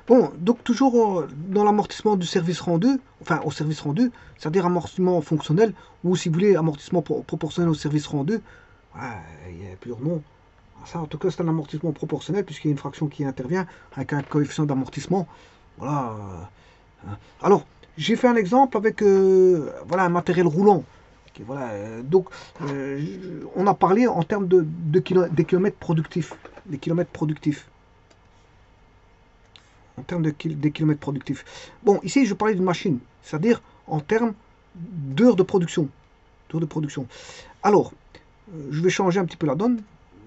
Bon, donc toujours dans l'amortissement du service rendu, enfin au service rendu, c'est-à-dire amortissement fonctionnel, ou si vous voulez, amortissement proportionnel au service rendu. Voilà, il y a plusieurs noms. Ça, en tout cas, c'est un amortissement proportionnel, puisqu'il y a une fraction qui intervient avec un coefficient d'amortissement. Voilà. Alors, j'ai fait un exemple avec voilà, un matériel roulant. Ok, voilà, on a parlé en termes des kilomètres productifs. Des kilomètres productifs. En termes des kilomètres productifs. Bon, ici, je parlais d'une machine, c'est-à-dire en termes d'heures de production. D'heures de production. Alors, je vais changer un petit peu la donne.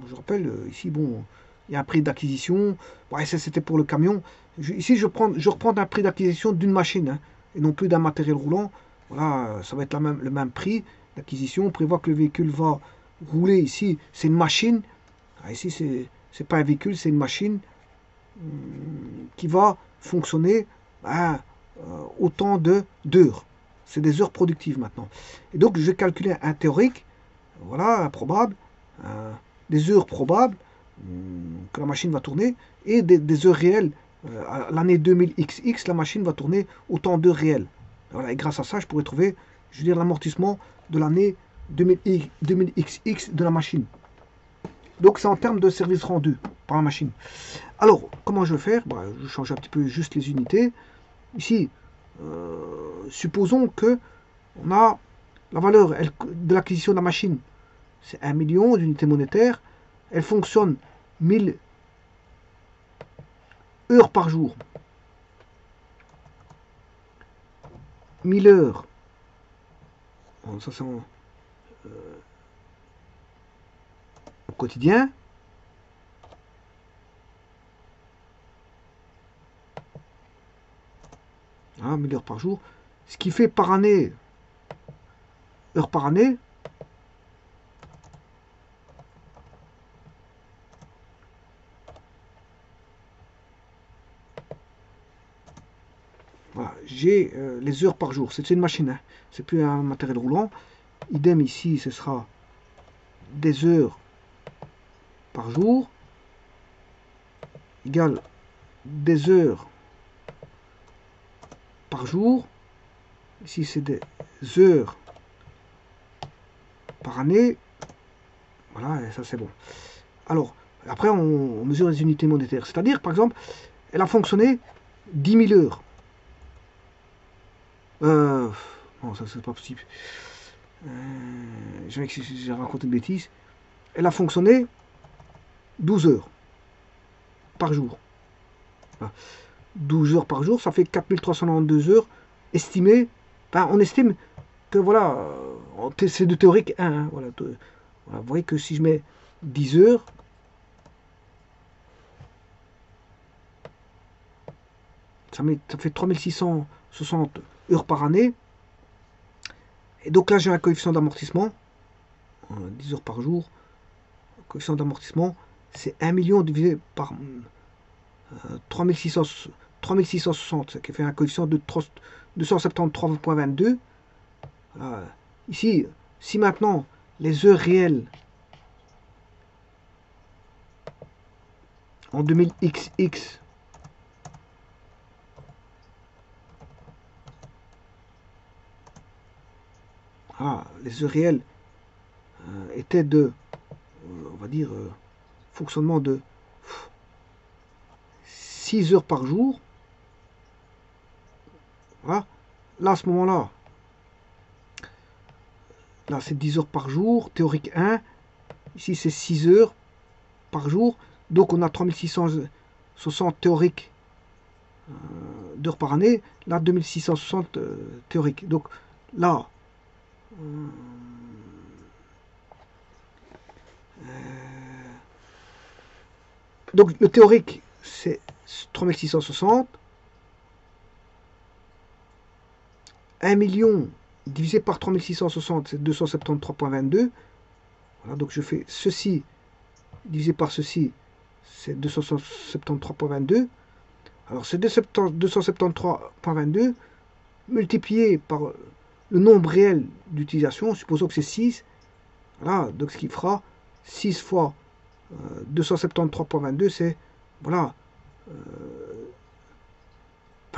Je rappelle, ici, bon, il y a un prix d'acquisition. Ouais, ça, c'était pour le camion. Ici, je reprends un prix d'acquisition d'une machine, hein, et non plus d'un matériel roulant. Voilà, ça va être le même prix d'acquisition. On prévoit que le véhicule va rouler ici. C'est une machine. Ah, ici, c'est pas un véhicule, c'est une machine qui va fonctionner à autant d'heures. C'est des heures productives maintenant. Et donc, je vais calculer un théorique, voilà, un probable, des heures probables que la machine va tourner, et des heures réelles. À l'année 2000XX, la machine va tourner autant d'heures réelles. Voilà, et grâce à ça, je pourrais trouver, je veux dire, l'amortissement de l'année 2000XX de la machine. Donc c'est en termes de service rendu par la machine. Alors, comment je vais faire? Bah, je change un petit peu juste les unités. Ici, supposons que on a la valeur de l'acquisition de la machine, c'est 1 million d'unités monétaires. Elle fonctionne 1000 heures par jour. 1000 heures. Bon, ça c'est au quotidien. Hein, 1000 heures par jour. Ce qui fait par année, heures par année, voilà, j'ai les heures par jour. C'est une machine, hein. C'est plus un matériel roulant. Idem ici, ce sera des heures par jour égale des heures par jour. Ici, c'est des heures par année. Voilà, et ça c'est bon. Alors, après, on mesure les unités monétaires. C'est-à-dire, par exemple, elle a fonctionné 10 000 heures. Non, ça c'est pas possible. J'ai raconté une bêtise. Elle a fonctionné 12 heures par jour. Voilà. 12 heures par jour, ça fait 4392 heures estimées. Enfin, on estime que voilà, c'est de théorique 1. Hein, voilà, voilà, vous voyez que si je mets 10 heures, ça fait 3660 heures par année. Et donc là, j'ai un coefficient d'amortissement, 10 heures par jour. Le coefficient d'amortissement, c'est 1 million divisé par 3660, ce qui fait un coefficient de 273,22. Ici, si maintenant les heures réelles en 2000XX les heures réelles étaient de, on va dire, fonctionnement de 6 heures par jour, voilà. Là, à ce moment-là, là, c'est 10 heures par jour, théorique 1. Ici, c'est 6 heures par jour. Donc, on a 3660 théoriques d'heures par année. Là, 2660 théoriques. Donc, là, donc le théorique, c'est 3660. 1 million divisé par 3660, c'est 273,22. Voilà, donc je fais ceci divisé par ceci, c'est 273,22. Alors c'est 273,22 multiplié par le nombre réel d'utilisation, supposons que c'est 6. Voilà, donc ce qui fera 6 fois 273,22, c'est voilà,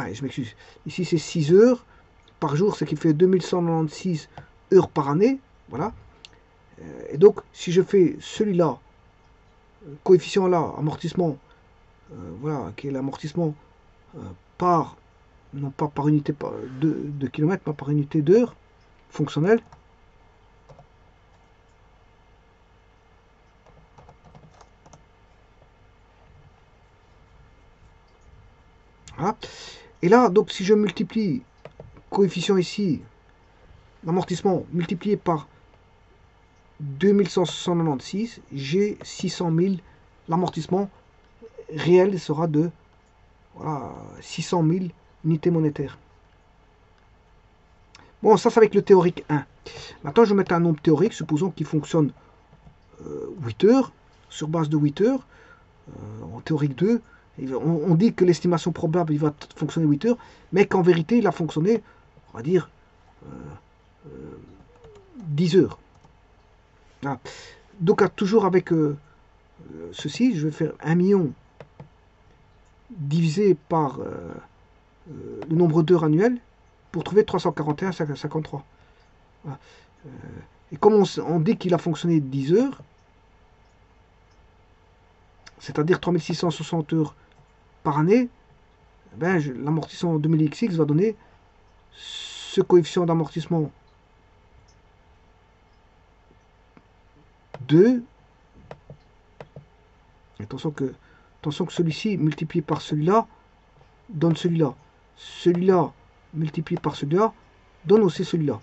Ah, je m'excuse. Ici, c'est 6 heures par jour, ce qui fait 2196 heures par année. Voilà. Et donc, si je fais celui-là, coefficient là, amortissement, voilà, qui est l'amortissement par, non pas par unité de kilomètre, pas par unité d'heure fonctionnelle. Voilà. Et là, donc, si je multiplie coefficient ici, l'amortissement multiplié par 2196, j'ai 600 000. L'amortissement réel sera de voilà, 600 000 unités monétaires. Bon, ça c'est avec le théorique 1. Maintenant, je vais mettre un nombre théorique, supposons qu'il fonctionne 8 heures, sur base de 8 heures. En théorique 2, on dit que l'estimation probable il va fonctionner 8 heures, mais qu'en vérité, il a fonctionné, on va dire, 10 heures. Voilà. Donc, toujours avec ceci, je vais faire 1 million divisé par le nombre d'heures annuelles pour trouver 341,53. Voilà. Et comme on dit qu'il a fonctionné 10 heures, c'est-à-dire 3660 heures par année, ben, l'amortissement en 2000XX va donner ce coefficient d'amortissement de... Attention que celui-ci multiplié par celui-là donne celui-là. Celui-là multiplié par celui-là donne aussi celui-là.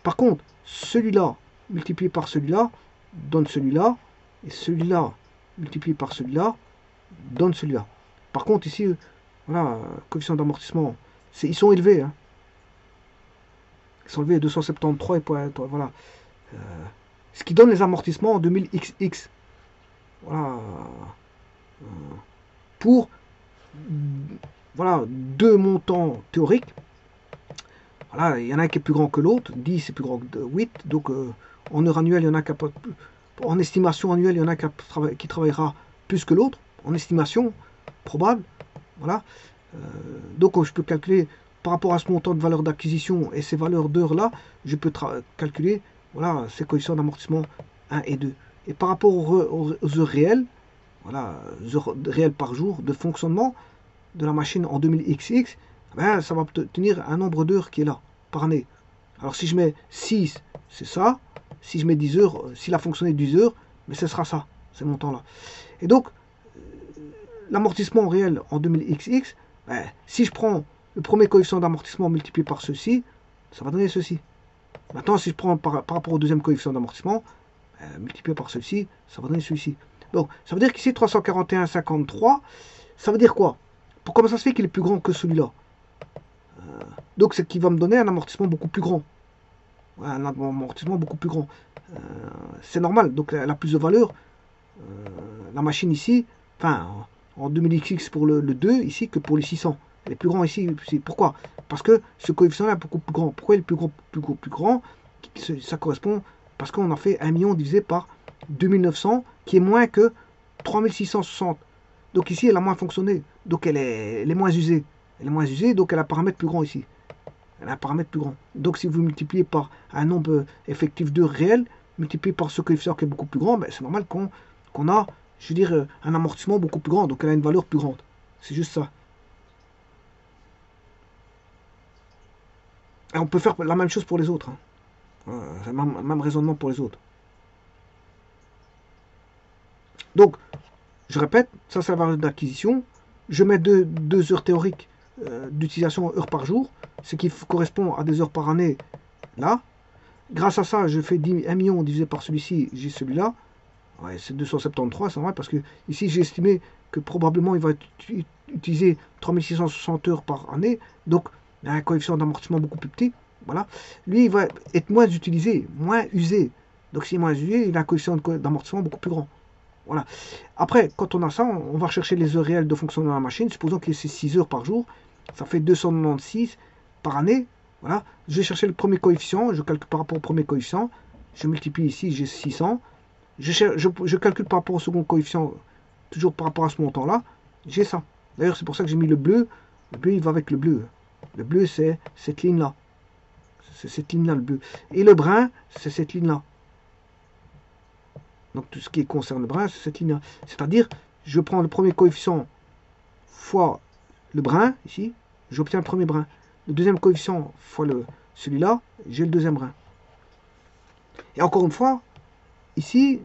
Par contre, celui-là multiplié par celui-là donne celui-là. Et celui-là multiplié par celui-là donne celui-là. Par contre, ici, voilà, coefficient d'amortissement, ils sont élevés. Hein. Ils sont élevés à 273 et voilà. Ce qui donne les amortissements en 2000XX. Voilà. Pour voilà, deux montants théoriques. Voilà, il y en a un qui est plus grand que l'autre, 10 est plus grand que 8, donc en heure annuelle, il y en a qui en estimation annuelle, il y en a qui travaillera plus que l'autre, en estimation probable, voilà. Donc je peux calculer par rapport à ce montant de valeur d'acquisition et ces valeurs d'heures là, je peux calculer voilà, ces coefficients d'amortissement 1 et 2. Et par rapport aux heures réelles, voilà, heures réelles par jour de fonctionnement de la machine en 2000XX, ben, ça va obtenir un nombre d'heures qui est là, par année. Alors si je mets 6, c'est ça. Si je mets 10 heures, s'il a fonctionné 10 heures, mais ce sera ça, ce montant-là. Et donc, l'amortissement réel en 2000XX, ben, si je prends le premier coefficient d'amortissement multiplié par ceci, ça va donner ceci. Maintenant, si je prends par rapport au deuxième coefficient d'amortissement, multiplié par ceci, ça va donner celui-ci. Donc, ça veut dire qu'ici, 341,53, ça veut dire quoi? Comment ça se fait qu'il est plus grand que celui-là? Donc, c'est qu'il va me donner un amortissement beaucoup plus grand. Un amortissement beaucoup plus grand. C'est normal, donc elle a plus de valeur. La machine ici, enfin, en 2000XX pour le 2, ici, que pour les 600. Elle est plus grand ici. Pourquoi? Parce que ce coefficient-là est beaucoup plus grand. Pourquoi il est plus grand? Ça correspond parce qu'on a fait 1 million divisé par 2900, qui est moins que 3660. Donc ici, elle a moins fonctionné. Donc elle est moins usée. Elle est moins usée, donc elle a un paramètre plus grand ici. Elle a un paramètre plus grand. Donc si vous multipliez par un nombre effectif d'heures réelles, multiplié par ce coefficient qui est beaucoup plus grand, ben, c'est normal qu'on a, je veux dire, un amortissement beaucoup plus grand. Donc elle a une valeur plus grande. C'est juste ça. Et on peut faire la même chose pour les autres. Hein. C'est le même raisonnement pour les autres. Donc, je répète, ça c'est la valeur d'acquisition. Je mets deux heures théoriques d'utilisation heures par jour, ce qui correspond à des heures par année là. Grâce à ça, je fais 1 million divisé par celui-ci, j'ai celui-là. Ouais, c'est 273, c'est vrai, parce que ici j'ai estimé que probablement il va utiliser 3660 heures par année, donc il a un coefficient d'amortissement beaucoup plus petit. Voilà. Lui, il va être moins utilisé, moins usé. Donc s'il est moins usé, il a un coefficient d'amortissement beaucoup plus grand. Voilà. Après, quand on a ça, on va rechercher les heures réelles de fonctionnement de la machine. Supposons que c'est 6 heures par jour. Ça fait 296 par année. Voilà. Je vais chercher le premier coefficient. Je calcule par rapport au premier coefficient. Je multiplie ici, j'ai 600. Je calcule par rapport au second coefficient, toujours par rapport à ce montant-là. J'ai ça. D'ailleurs, c'est pour ça que j'ai mis le bleu. Le bleu, il va avec le bleu. Le bleu, c'est cette ligne-là. C'est cette ligne-là, le bleu. Et le brun, c'est cette ligne-là. Donc tout ce qui concerne le brun, c'est cette ligne-là. C'est-à-dire, je prends le premier coefficient fois le brun, ici, j'obtiens le premier brun. Le deuxième coefficient fois celui-là, j'ai le deuxième brun. Et encore une fois, ici,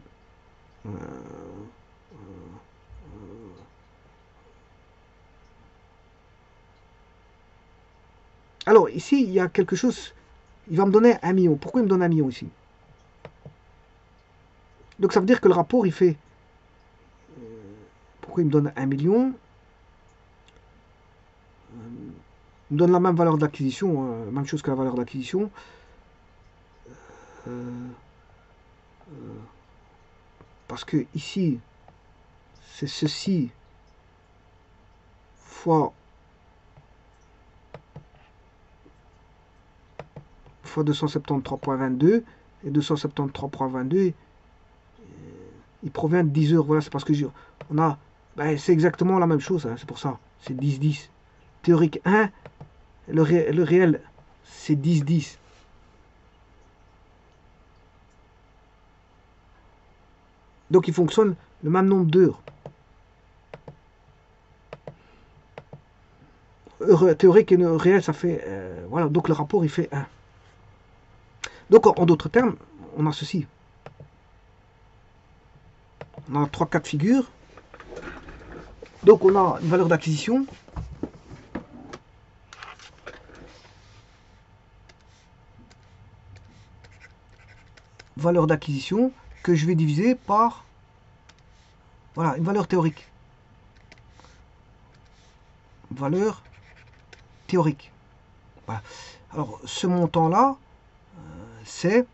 alors ici, il y a quelque chose, il va me donner 1 million. Pourquoi il me donne 1 million ici? Donc ça veut dire que le rapport, il fait, pourquoi il me donne 1 million? Il me donne la même valeur d'acquisition, même chose que la valeur d'acquisition. Parce que ici, c'est ceci fois 273.22 et 273.22 il provient de 10 heures. Voilà, c'est parce que on a, ben, c'est exactement la même chose, hein, c'est pour ça, c'est 10-10. Théorique 1, le réel, c'est 10-10. Donc il fonctionne le même nombre d'heures. Théorique et réel, ça fait, voilà, donc le rapport, il fait 1. Donc en d'autres termes, on a ceci. On a 3 cas de figure. Donc on a une valeur d'acquisition. Valeur d'acquisition que je vais diviser par, voilà, une valeur théorique. Valeur théorique. Voilà. Alors ce montant-là, c'est,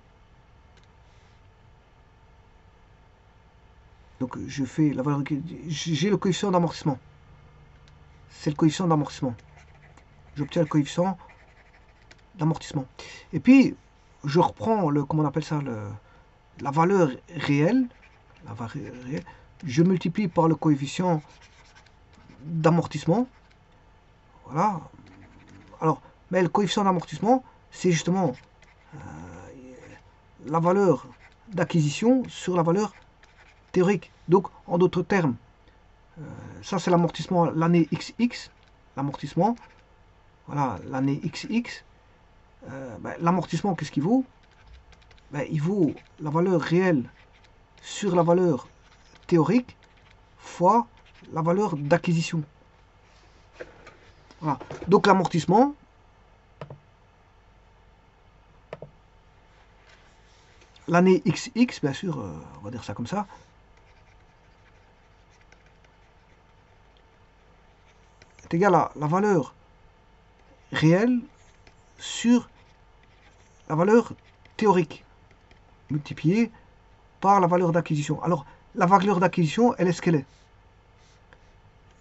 donc je fais la valeur, j'ai le coefficient d'amortissement. C'est le coefficient d'amortissement. J'obtiens le coefficient d'amortissement. Et puis je reprends le, comment on appelle ça, la valeur réelle. La valeur réelle. Je multiplie par le coefficient d'amortissement. Voilà. Alors, mais le coefficient d'amortissement, c'est justement la valeur d'acquisition sur la valeur théorique. Donc, en d'autres termes, ça c'est l'amortissement l'année XX, l'amortissement, voilà, l'année XX. Ben, l'amortissement, qu'est-ce qu'il vaut? Ben, il vaut la valeur réelle sur la valeur théorique fois la valeur d'acquisition. Voilà. Donc l'amortissement, l'année XX, bien sûr, on va dire ça comme ça, est égal à la valeur réelle sur la valeur théorique multipliée par la valeur d'acquisition. Alors, la valeur d'acquisition, elle est ce qu'elle est.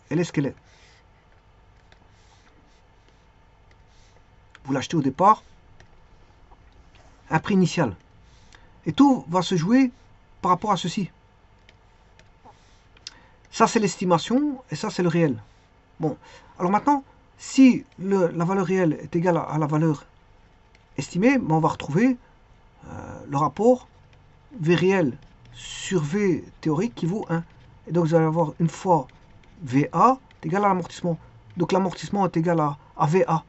Elle est ce qu'elle est. Vous l'achetez au départ, un prix initial. Et tout va se jouer par rapport à ceci. Ça, c'est l'estimation, et ça, c'est le réel. Bon, alors maintenant, si la valeur réelle est égale à la valeur estimée, ben on va retrouver le rapport V réel sur V théorique qui vaut 1. Et donc, vous allez avoir une fois VA est égal à l'amortissement. Donc, l'amortissement est égal à VA.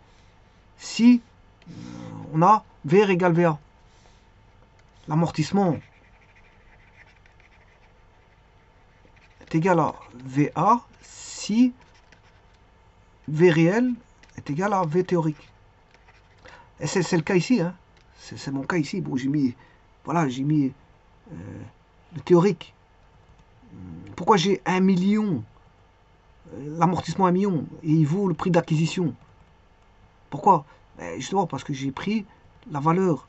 Si on a VR égale VA. L'amortissement est égal à VA si V réel est égal à V théorique. Et c'est le cas ici, hein. C'est mon cas ici. Bon, j'ai mis, voilà, j'ai mis le théorique. Pourquoi j'ai 1 million, l'amortissement 1 million, et il vaut le prix d'acquisition? Pourquoi? Justement parce que j'ai pris la valeur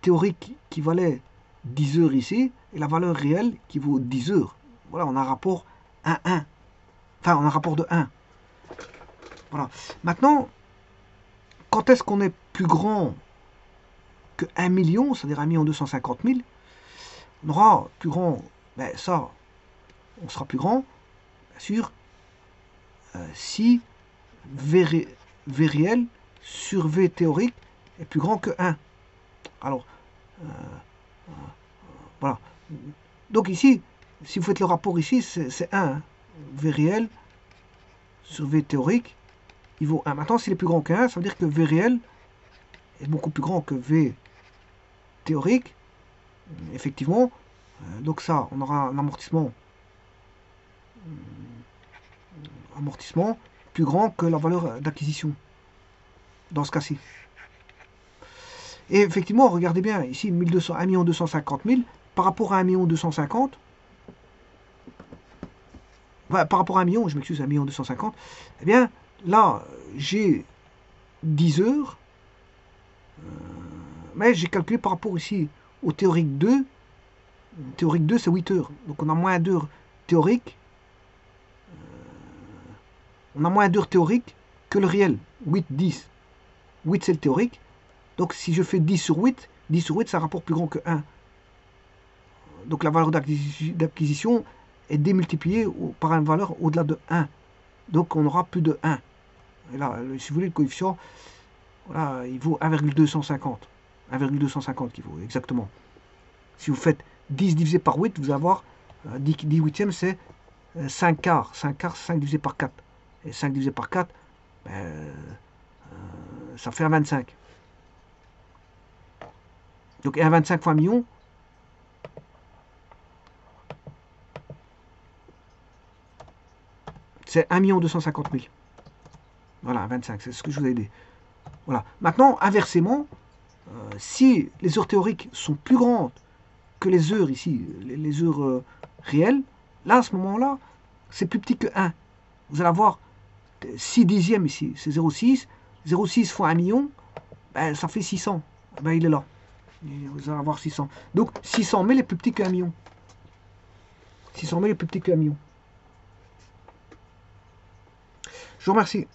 théorique qui valait 10 heures ici, et la valeur réelle qui vaut 10 heures. Voilà, on a un rapport 1-1. Enfin, on a un rapport de 1. Voilà. Maintenant, quand est-ce qu'on est plus grand que 1 million, c'est-à-dire 1 250 000, on aura plus grand, ben ça, on sera plus grand, bien sûr, si V réel sur V théorique est plus grand que 1. Alors, voilà. Donc ici, si vous faites le rapport ici, c'est 1. Hein. V réel sur V théorique, il vaut 1. Maintenant, s'il est plus grand que 1, ça veut dire que V réel est beaucoup plus grand que V théorique. Effectivement. Donc ça, on aura un amortissement plus grand que la valeur d'acquisition. Dans ce cas-ci. Et effectivement, regardez bien, ici, 1 250 000 par rapport à 1 250 000, par rapport à 1 million, je m'excuse, 1 250 000, eh bien, là, j'ai 10 heures, mais j'ai calculé par rapport ici au théorique 2. Théorique 2, c'est 8 heures. Donc, on a moins d'heures théoriques. On a moins d'heures théoriques que le réel. 8, 10. 8, c'est le théorique. Donc, si je fais 10 sur 8, c'est un rapport plus grand que 1. Donc, la valeur d'acquisition est démultipliée par une valeur au-delà de 1. Donc, on aura plus de 1. Et là, si vous voulez, le coefficient, voilà, il vaut 1,250. 1,250 qui vaut exactement. Si vous faites 10 divisé par 8, vous allez avoir 10 huitièmes, c'est 5 quarts. 5 quarts, c'est 5 divisé par 4. Et 5 divisé par 4, ça fait 1,25. Donc 1,25 fois 1 million, c'est 1 250 000. Voilà, 25, c'est ce que je vous ai dit. Voilà. Maintenant, inversement, si les heures théoriques sont plus grandes que les heures ici, les heures réelles, là, à ce moment-là, c'est plus petit que 1. Vous allez avoir 6 dixièmes ici, c'est 0,6. 0,6 fois 1 million, ben, ça fait 600. Ben, il est là. Vous allez avoir 600. Donc, 600 000 est plus petit que 1 million. 600 000 est plus petit que 1 million. Je vous remercie.